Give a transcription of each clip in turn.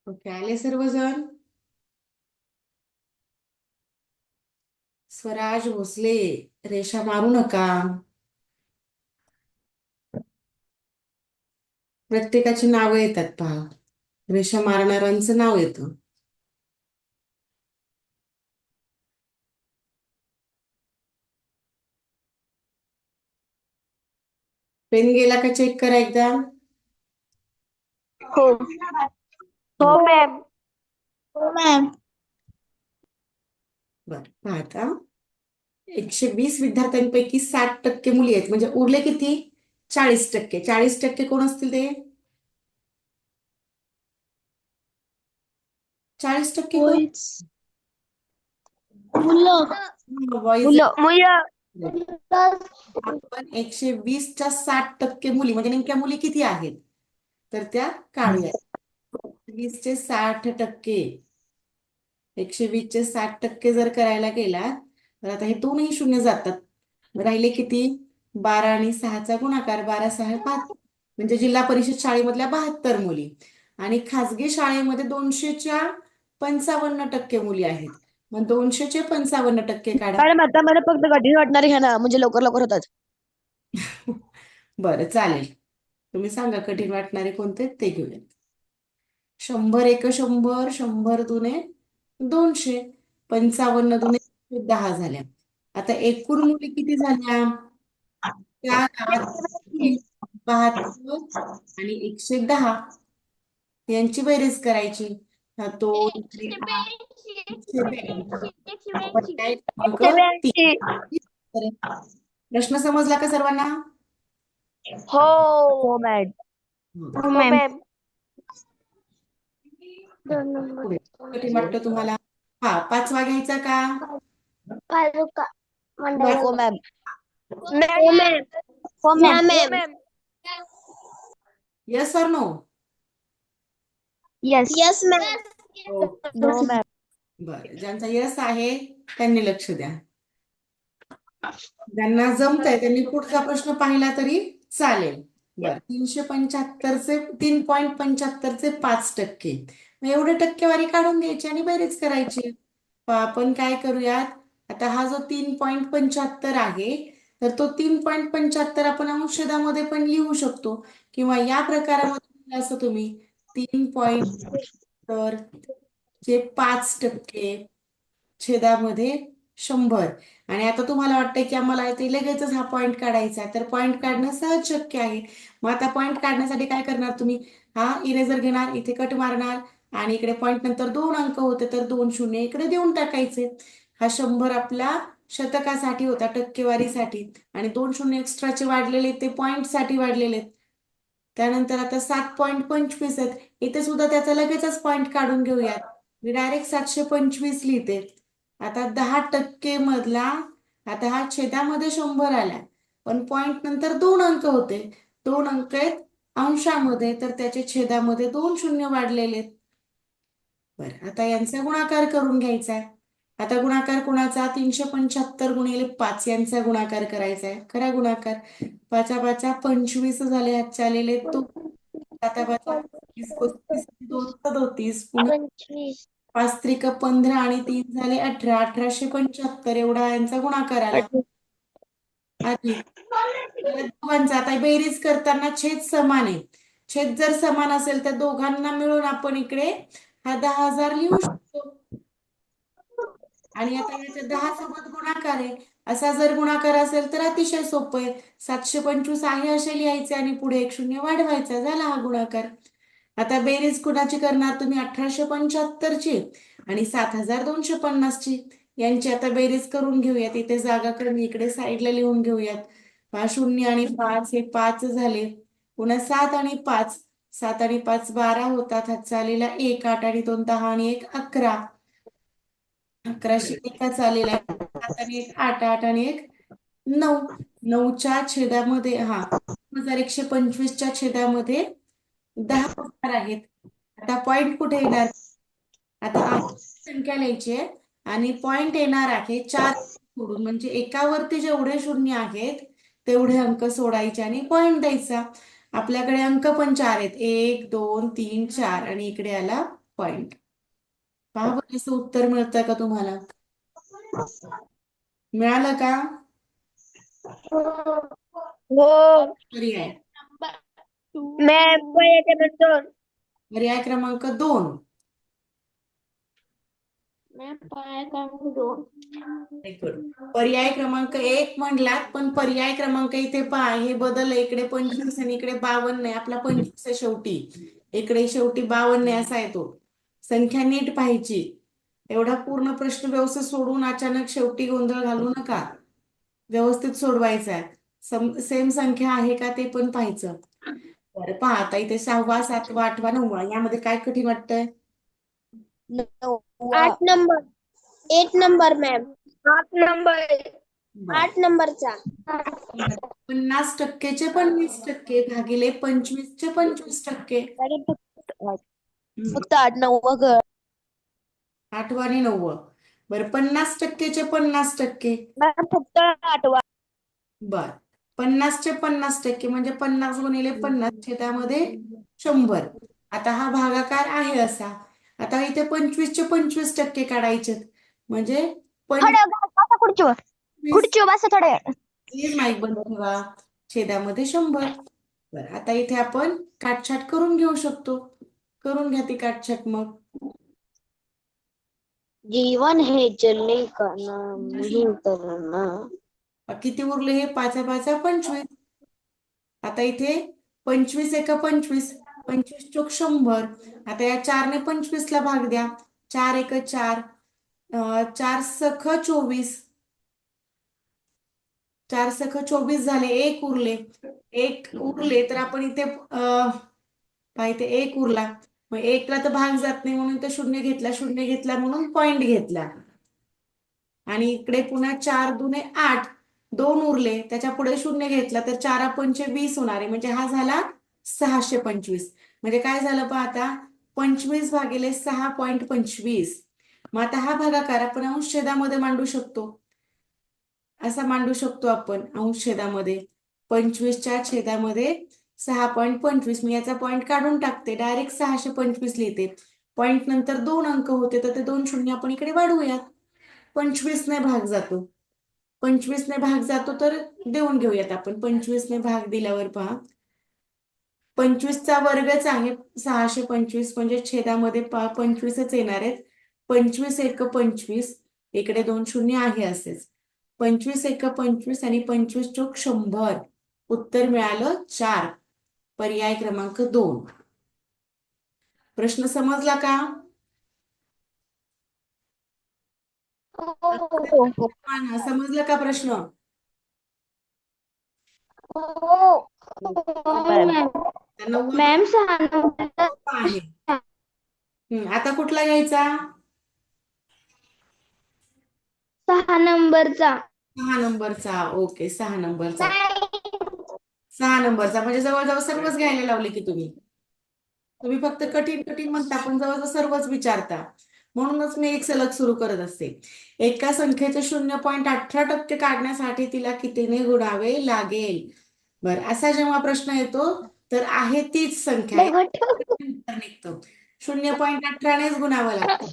Okay, आले सर्वजण. स्वराज भोसले, रेषा मारू नका. प्रत्येकाची नावं येतात पहा. रेषा मारणाऱ्यांचं नाव येतं. पेन गेला का चेक करा एकदा. हो हो मॅम. हो मॅम. बर, पहा आता. 120 विद्यार्थ्यांपैकी 60% मुली आहेत, म्हणजे उरले किती? 40%. 40% कोण असतील ते? 40% कोण? मुलं बॉईज. मुलं मुलं. आपण 120च्या 60% मुली म्हणजे नेमक्या मुली किती आहेत तर त्या काढूयात. 20चे 60%, 120चे 60% जर करायला गेला तर आता हे दोनही शून्य जातात. राहिले किती? 12 आणि 6चा गुणाकार, 12 6 5, म्हणजे जिल्हा परिषद शाळेमधल्या 72 मुली. आणि खाजगी शाळेमध्ये 200च्या 55% मुली आहेत. मग 200चे 55% काढा. मॅडम आता मला फक्त कठीण वाटणार घ्या ना, म्हणजे लवकर लवकर होतात. बरं, चालेल. तुम्ही सांगा कठीण वाटणारे कोणते ते घेऊया. 100 एक 100, 100 दुने 200, 55 दुने 10 झाल्या. आता एकूण मुली किती झाल्या त्या गावात? 72 आणि 110 यांची बेरीज करायची. हा 2 आणि 8, 182. पर्याय क्रमांक 3. प्रश्न समजला का सर्वांना? हो मॅम. हं. हो मॅम. पुढे कठीण वाटतं तुम्हाला? हा, 5वा घ्यायचा का? नको मॅम. हो मॅम. हो मॅम. येस और नो? Yes yes ma'am. हो. No ma'am. बरं, ज्यांचा यस आहे त्यांनी लक्ष द्या. ज्यांना जमतंय त्यांनी पुढचा प्रश्न पाहिला तरी चालेल. बरं, 375चे 3.75चे 5%. मग एवढे टक्केवारी काढून घ्यायची आणि बेरीज करायची. आपण काय करूयात, आता हा जो 3.75 आहे तर तो 3.75 आपण अंशछेदामध्ये पण लिहू शकतो, किंवा या प्रकारामध्ये असं तुम्ही 3.75 चे 5% छेदामध्ये 100. आणि आता तुम्हाला वाटतंय की आम्हाला इथे लगेचच हा पॉईंट काढायचा आहे, तर पॉईंट काढणं सहज शक्य आहे. मग आता पॉईंट काढण्यासाठी काय करणार तुम्ही? हा इरेजर घेणार, इथे कट मारणार, आणि इकडे पॉईंट नंतर 2 अंक होते तर 2 शून्य इकडे देऊन टाकायचे. हा 100 आपला शतकासाठी होता, टक्केवारीसाठी, आणि 2 शून्य एक्स्ट्राचे वाढलेले ते पॉईंट साठी वाढलेले आहेत. त्यानंतर आता 7.25 आहेत, इथे सुद्धा त्याचा लगेचच पॉईंट काढून घेऊयात. मी डायरेक्ट 725 लिहिते. आता 10% मधला, आता हा छेदामध्ये 100 आला, पण पॉइंट नंतर 2 अंक होते, 2 अंक आहेत अंशामध्ये, तर त्याच्या छेदामध्ये 2 शून्य वाढलेले आहेत. बरं, आता यांचा गुणाकार करून घ्यायचा आहे. आता गुणाकार कोणाचा? 375 गुणिले 5 यांचा गुणाकार करायचा आहे. करा गुणाकार. 5 5 25 झाले, हातचे आलेले तो. 7 5 35, 35 2 37, पुन्हा 5 त्रिक 15 आणि 3 झाले 18, 1875 एवढा यांचा गुणाकार आला. अधिक या दोघांचा आता बेरीज करताना छेद समान आहे. छेद जर समान असेल तर दोघांना मिळून आपण इकडे हा 10,000 लिहू शकतो. आणि आता याच्या 10 सोबत गुणाकार आहे, असा जर गुणाकार असेल तर अतिशय सोपं आहे. 725 आहे असे लिहायचे आणि पुढे एक शून्य वाढवायचा, झाला हा गुणाकार. आता बेरीज कुणाची करणार तुम्ही? 1875 ची आणि 7250 ची. यांची आता बेरीज करून घेऊयात. इथे जागा कमी, इकडे साईडला लिहून घेऊयात. 0 आणि 5 हे 5 झाले, पुन्हा 7 आणि 5, 7 आणि 5 12 होतात, हातचा आलेला 1, 8 आणि 2 10 आणि 1 11, 1100 एकाच आलेला आहे. 7 आणि 1 8, 8 आणि 1 9, 9च्या छेदामध्ये 1125च्या छेदामध्ये 10 होणार आहेत. आता पॉइंट कुठे येणार? आता संख्या लिहायची आहे आणि पॉइंट येणार आहे 4 सोडून, म्हणजे एकावरती जेवढे शून्य आहेत तेवढे अंक सोडायचे आणि पॉइंट द्यायचा. आपल्याकडे अंक पण 4 आहेत, 1 2 3 4, आणि इकडे आला पॉइंट. पहा बरं असं उत्तर मिळतंय का तुम्हाला? मिळालं का? हो पर्याय मॅम पर्याय क्रमांक 2. पर्याय क्रमांक 1 म्हणलात, पण पर्याय क्रमांक इथे पहा हे बदललं. इकडे 25 आणि इकडे 52 आहे. आपला 25 आहे शेवटी, इकडे शेवटी 52 आहे असा आहे तो. संख्या नीट पाहायची. एवढा पूर्ण प्रश्न व्यवस्थित सोडवून अचानक शेवटी गोंधळ घालू नका. व्यवस्थित सोडवायचा आहे. सेम संख्या आहे का ते पण पाहायचं. बरं पहा आता इथे 6वा 7वा 8वा 9वा यामध्ये काय कठीण वाटतंय? 8 नंबर 8 नंबर मॅम 8 नंबर बरं. 8 नंबरचा 50%चे 25% भागिले 25चे 25%. फक्त 8 9 ग 8वा आणि 9वा. बरं 50%चे 50%. मॅम फक्त 8वा बर 50चे 50% म्हणजे 50 गुणिले 50 छेदामध्ये 100. आता हा भागाकार आहे असा. आता इथे 25चे 25% काढायचे म्हणजे थोडे बसा खुर्चीवर 25 बसा थोडे प्लीज माईक बंद ठेवा. छेदामध्ये 100. बरं आता इथे आपण काटछाट करून घेऊ शकतो. करून घ्या ती काटछाट मग. जीवन है चलने का नाम नहीं उतरना. किती उरले हे 5 5 25. आता इथे 25 एक 25, 25 चोक 100. आता या 4ने 25 ला भाग द्या. 4 एक 4, 4 सख 24, 4 सख 24 झाले. एक उरले. एक उरले तर आपण इथे पहा इथे एक उरला. मग एकला तर भाग जात नाही म्हणून इथे शून्य घेतला. शून्य घेतला म्हणून पॉइंट घेतला. आणि इकडे पुन्हा 4 दुने 8, 2 उरले. त्याच्या पुढे शून्य घेतला तर 4 पंचे 20 होणार आहे. म्हणजे हा झाला 625. म्हणजे काय झालं पहा आता 25 भागिले 6.25. मग आता हा भागाकार आपण अंश छेदामध्ये मांडू शकतो. असा मांडू शकतो आपण अंश छेदामध्ये. 25च्या छेदामध्ये 6.25. मी याचा पॉइंट काढून टाकते. डायरेक्ट 625 लिहिते. पॉइंट नंतर 2 अंक होते तर ते 2 शून्य आपण इकडे वाढवूयात. 25ने भाग जातो. 25ने भाग जातो तर देऊन घेऊयात आपण. 25ने भाग दिल्यावर पहा 25चा वर्गच आहे 625 म्हणजे छेदामध्ये 25च येणार आहेत. 25 एक 25, इकडे 2 शून्य आहे असेच. 25 एक 25 आणि 25 चोक 100. उत्तर मिळालं 4. पर्याय क्रमांक 2. प्रश्न समजला का? समजलं का प्रश्न? तर 9वा मॅम सोपा आहे. आता कुठला घ्यायचा? 6 नंबरचा 6 नंबरचा. ओके 6 नंबरचा. 6 नंबरचा म्हणजे जवळजवळ सर्वच घ्यायला लावले की तुम्ही. तुम्ही फक्त कठीण कठीण म्हणता पण जवळजवळ सर्वच विचारता. म्हणूनच मी एक सलग सुरू करत असते. एका संख्येचे 0.18% काढण्यासाठी तिला कितीने गुणावे लागेल? बरं असा जेव्हा प्रश्न येतो तर आहे तीच संख्या उत्तर निघतं. 0.18नेच गुणावं लागतं.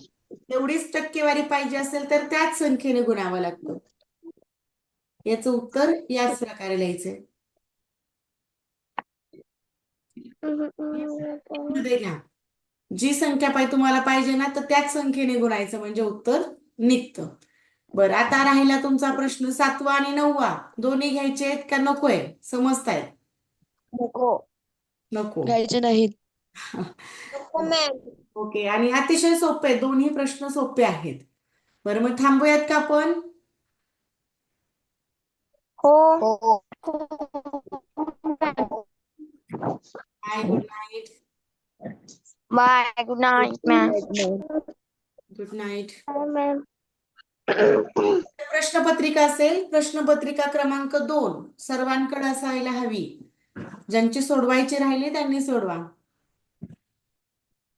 तेवढीच टक्केवारी पाहिजे असेल तर त्याच संख्येने गुणावं लागतं. याचं उत्तर याच प्रकारे लिहायचंय. मध्ये घ्या. जी संख्या तुम्हाला पाहिजे ना तर त्याच संख्येने गुणायचं म्हणजे उत्तर निघतं. बरं आता राहिला तुमचा प्रश्न 7वा आणि 9वा दोन्ही घ्यायचे आहेत का नकोय? समजतायत? नको. घ्यायचे नाहीत मॅम. ओके आणि अतिशय सोपे आहेत. दोन्ही प्रश्न सोपे आहेत. बरं मग थांबूयात का आपण? हो bye good night. Bye good night ma'am. Good night. Ma'am प्रश्नपत्रिका असेल. प्रश्नपत्रिका क्रमांक 2 सर्वांकडे असायला हवी. ज्यांची सोडवायची राहिली त्यांनी सोडवा.